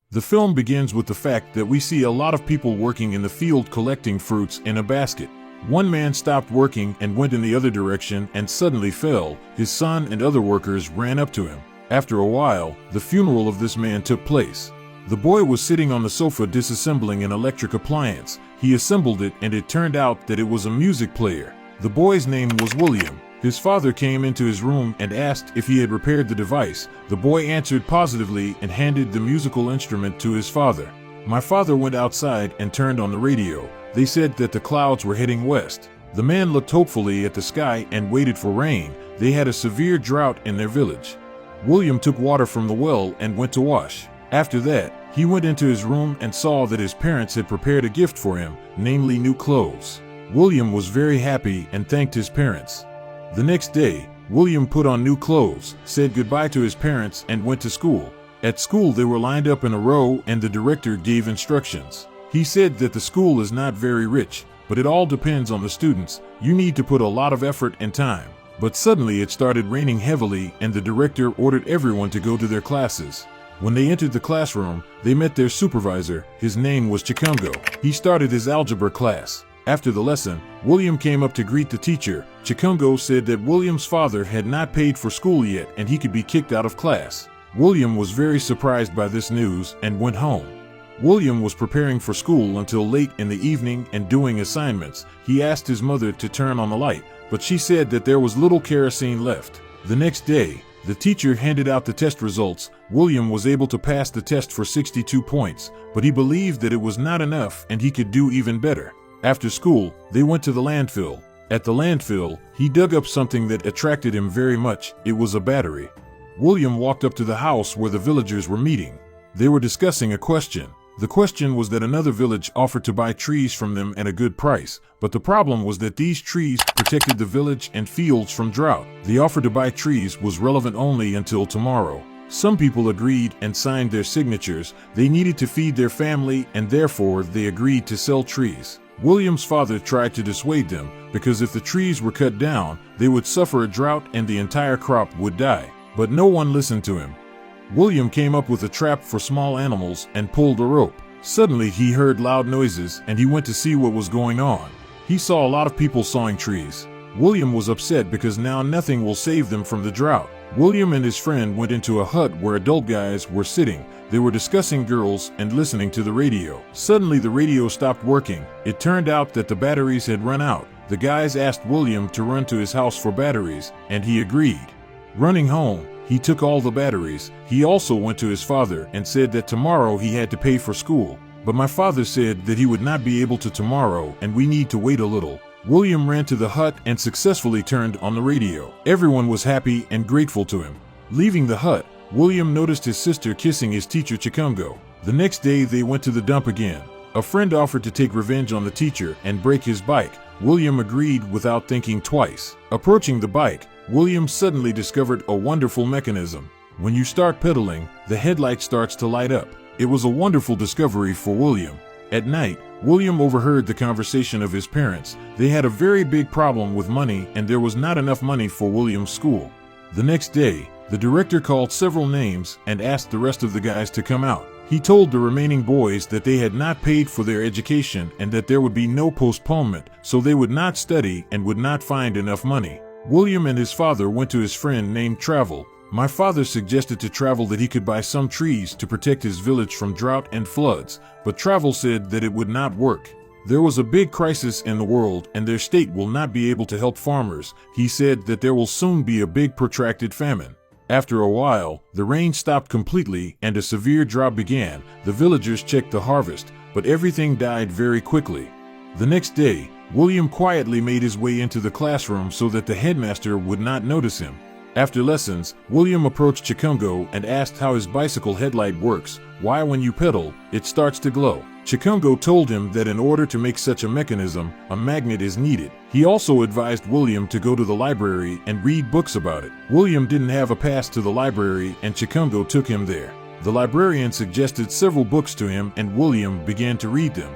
The film begins with the fact that we see a lot of people working in the field collecting fruits in a basket. One man stopped working and went in the other direction and suddenly fell. His son and other workers ran up to him. After a while, the funeral of this man took place. The boy was sitting on the sofa disassembling an electric appliance. He assembled it and it turned out that it was a music player. The boy's name was William. His father came into his room and asked if he had repaired the device. The boy answered positively and handed the musical instrument to his father. My father went outside and turned on the radio. They said that the clouds were heading west. The man looked hopefully at the sky and waited for rain. They had a severe drought in their village. William took water from the well and went to wash. After that, he went into his room and saw that his parents had prepared a gift for him, namely new clothes. William was very happy and thanked his parents. The next day, William put on new clothes, said goodbye to his parents, and went to school. At school, they were lined up in a row and the director gave instructions. He said that the school is not very rich, but it all depends on the students. You need to put a lot of effort and time. But suddenly it started raining heavily and the director ordered everyone to go to their classes. When they entered the classroom, they met their supervisor. His name was Chikungo. He started his algebra class. After the lesson, William came up to greet the teacher. Chikungo said that William's father had not paid for school yet and he could be kicked out of class. William was very surprised by this news and went home. William was preparing for school until late in the evening and doing assignments. He asked his mother to turn on the light, but she said that there was little kerosene left. The next day, the teacher handed out the test results. William was able to pass the test for 62 points, but he believed that it was not enough and he could do even better. After school, they went to the landfill. At the landfill, he dug up something that attracted him very much. It was a battery. William walked up to the house where the villagers were meeting. They were discussing a question. The question was that another village offered to buy trees from them at a good price, but the problem was that these trees protected the village and fields from drought. The offer to buy trees was relevant only until tomorrow. Some people agreed and signed their signatures. They needed to feed their family and therefore they agreed to sell trees. William's father tried to dissuade them because if the trees were cut down, they would suffer a drought and the entire crop would die. But no one listened to him. William came up with a trap for small animals and pulled a rope. Suddenly he heard loud noises and he went to see what was going on. He saw a lot of people sawing trees. William was upset because now nothing will save them from the drought. William and his friend went into a hut where adult guys were sitting. They were discussing girls and listening to the radio. Suddenly the radio stopped working. It turned out that the batteries had run out. The guys asked William to run to his house for batteries, and he agreed. Running home, he took all the batteries. He also went to his father and said that tomorrow he had to pay for school. But my father said that he would not be able to tomorrow and we need to wait a little. William ran to the hut and successfully turned on the radio. Everyone was happy and grateful to him. Leaving the hut, William noticed his sister kissing his teacher Chikungo. The next day they went to the dump again. A friend offered to take revenge on the teacher and break his bike. William agreed without thinking twice. Approaching the bike, William suddenly discovered a wonderful mechanism. When you start pedaling, the headlight starts to light up. It was a wonderful discovery for William. At night, William overheard the conversation of his parents. They had a very big problem with money and there was not enough money for William's school. The next day, the director called several names and asked the rest of the guys to come out. He told the remaining boys that they had not paid for their education and that there would be no postponement, so they would not study and would not find enough money. William and his father went to his friend named Travel. My father suggested to Travel that he could buy some trees to protect his village from drought and floods, but Travel said that it would not work. There was a big crisis in the world and their state will not be able to help farmers. He said that there will soon be a big protracted famine. After a while, the rain stopped completely and a severe drought began. The villagers checked the harvest, but everything died very quickly. The next day, William quietly made his way into the classroom so that the headmaster would not notice him. After lessons, William approached Chikungo and asked how his bicycle headlight works, why when you pedal, it starts to glow. Chikungo told him that in order to make such a mechanism, a magnet is needed. He also advised William to go to the library and read books about it. William didn't have a pass to the library and Chikungo took him there. The librarian suggested several books to him and William began to read them.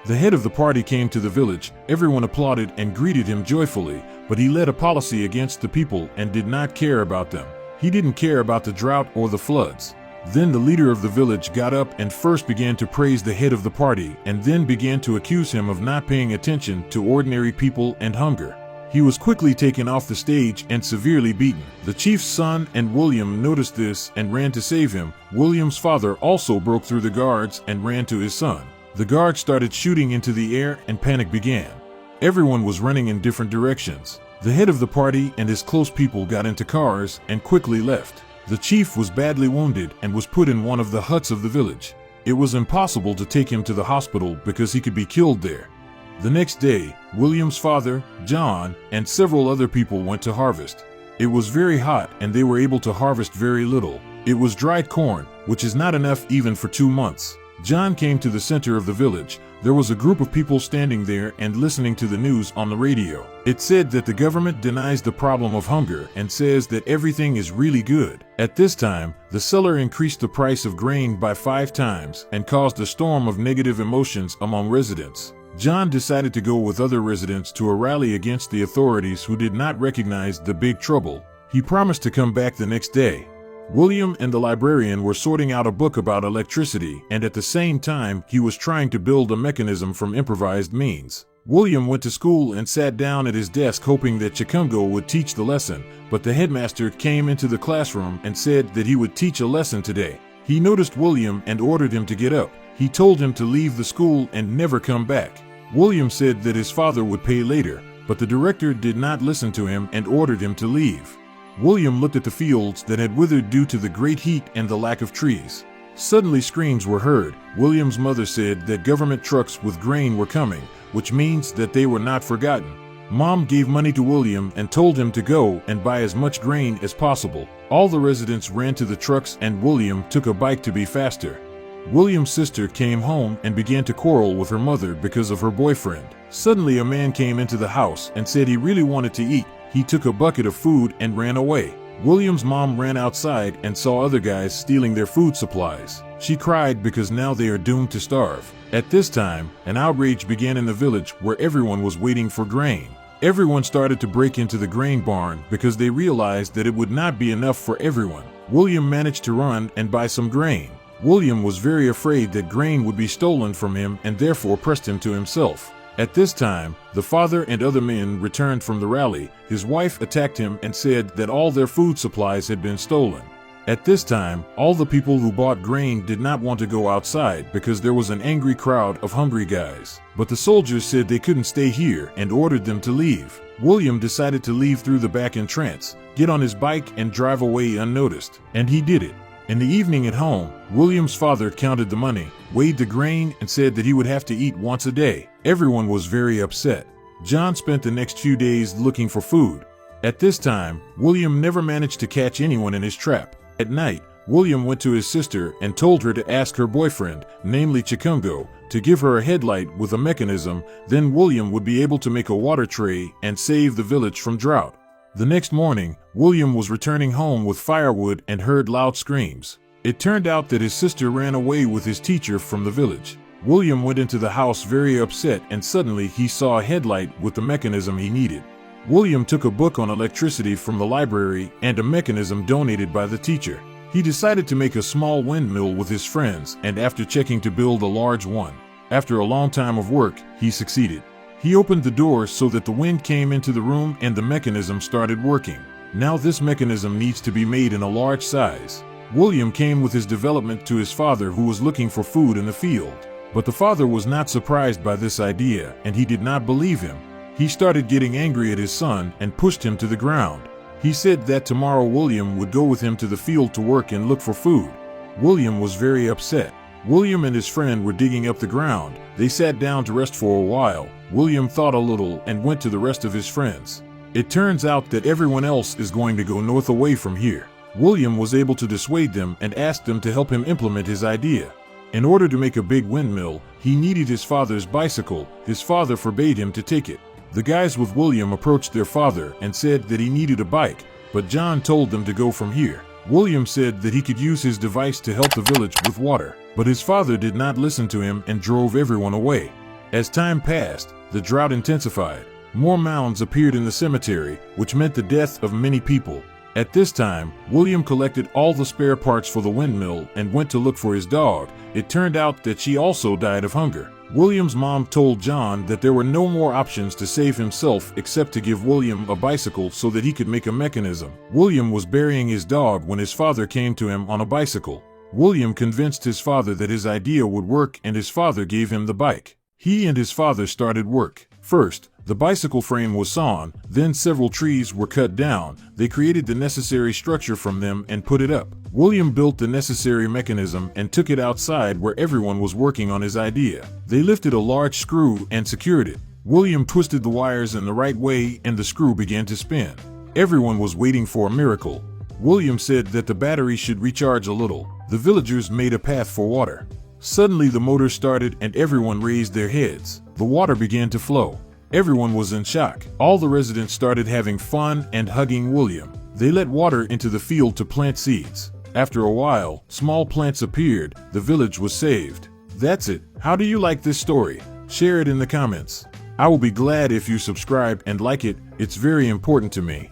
The head of the party came to the village. Everyone applauded and greeted him joyfully, but he led a policy against the people and did not care about them. He didn't care about the drought or the floods. Then the leader of the village got up and first began to praise the head of the party and then began to accuse him of not paying attention to ordinary people and hunger. He was quickly taken off the stage and severely beaten. The chief's son and William noticed this and ran to save him. William's father also broke through the guards and ran to his son. The guards started shooting into the air and panic began. Everyone was running in different directions. The head of the party and his close people got into cars and quickly left. The chief was badly wounded and was put in one of the huts of the village. It was impossible to take him to the hospital because he could be killed there. The next day, William's father, John, and several other people went to harvest. It was very hot and they were able to harvest very little. It was dried corn, which is not enough even for 2 months. John came to the center of the village. There was a group of people standing there and listening to the news on the radio. It said that the government denies the problem of hunger and says that everything is really good. At this time, the seller increased the price of grain by 5 times and caused a storm of negative emotions among residents. John decided to go with other residents to a rally against the authorities who did not recognize the big trouble. He promised to come back the next day. William and the librarian were sorting out a book about electricity, and at the same time, he was trying to build a mechanism from improvised means. William went to school and sat down at his desk hoping that Chikungo would teach the lesson, but the headmaster came into the classroom and said that he would teach a lesson today. He noticed William and ordered him to get up. He told him to leave the school and never come back. William said that his father would pay later, but the director did not listen to him and ordered him to leave. William looked at the fields that had withered due to the great heat and the lack of trees. Suddenly screams were heard. William's mother said that government trucks with grain were coming, which means that they were not forgotten. Mom gave money to William and told him to go and buy as much grain as possible. All the residents ran to the trucks and William took a bike to be faster. William's sister came home and began to quarrel with her mother because of her boyfriend. Suddenly a man came into the house and said he really wanted to eat. He took a bucket of food and ran away. William's mom ran outside and saw other guys stealing their food supplies. She cried because now they are doomed to starve. At this time, an outrage began in the village where everyone was waiting for grain. Everyone started to break into the grain barn because they realized that it would not be enough for everyone. William managed to run and buy some grain. William was very afraid that grain would be stolen from him and therefore pressed him to himself. At this time, the father and other men returned from the rally. His wife attacked him and said that all their food supplies had been stolen. At this time, all the people who bought grain did not want to go outside because there was an angry crowd of hungry guys. But the soldiers said they couldn't stay here and ordered them to leave. William decided to leave through the back entrance, get on his bike and drive away unnoticed. And he did it. In the evening at home, William's father counted the money, weighed the grain, and said that he would have to eat once a day. Everyone was very upset. John spent the next few days looking for food. At this time, William never managed to catch anyone in his trap. At night, William went to his sister and told her to ask her boyfriend, namely Chikungo, to give her a headlight with a mechanism. Then William would be able to make a water tray and save the village from drought. The next morning, William was returning home with firewood and heard loud screams. It turned out that his sister ran away with his teacher from the village. William went into the house very upset and suddenly he saw a headlight with the mechanism he needed. William took a book on electricity from the library and a mechanism donated by the teacher. He decided to make a small windmill with his friends and after checking to build a large one. After a long time of work, he succeeded. He opened the door so that the wind came into the room and the mechanism started working. Now this mechanism needs to be made in a large size. William came with his development to his father who was looking for food in the field. But the father was not surprised by this idea and he did not believe him. He started getting angry at his son and pushed him to the ground. He said that tomorrow William would go with him to the field to work and look for food. William was very upset. William and his friend were digging up the ground. They sat down to rest for a while. William thought a little and went to the rest of his friends. It turns out that everyone else is going to go north away from here. William was able to dissuade them and asked them to help him implement his idea. In order to make a big windmill, he needed his father's bicycle. His father forbade him to take it. The guys with William approached their father and said that he needed a bike, but John told them to go from here. William said that he could use his device to help the village with water, but his father did not listen to him and drove everyone away. As time passed, the drought intensified. More mounds appeared in the cemetery, which meant the death of many people. At this time, William collected all the spare parts for the windmill and went to look for his dog. It turned out that she also died of hunger. William's mom told John that there were no more options to save himself except to give William a bicycle so that he could make a mechanism. William was burying his dog when his father came to him on a bicycle. William convinced his father that his idea would work, and his father gave him the bike. He and his father started work. First, the bicycle frame was sawn, then several trees were cut down. They created the necessary structure from them and put it up. William built the necessary mechanism and took it outside where everyone was working on his idea. They lifted a large screw and secured it. William twisted the wires in the right way and the screw began to spin. Everyone was waiting for a miracle. William said that the battery should recharge a little. The villagers made a path for water. Suddenly the motor started and everyone raised their heads. The water began to flow. Everyone was in shock. All the residents started having fun and hugging William. They let water into the field to plant seeds. After a while, small plants appeared. The village was saved. That's it. How do you like this story? Share it in the comments. I will be glad if you subscribe and like it. It's very important to me.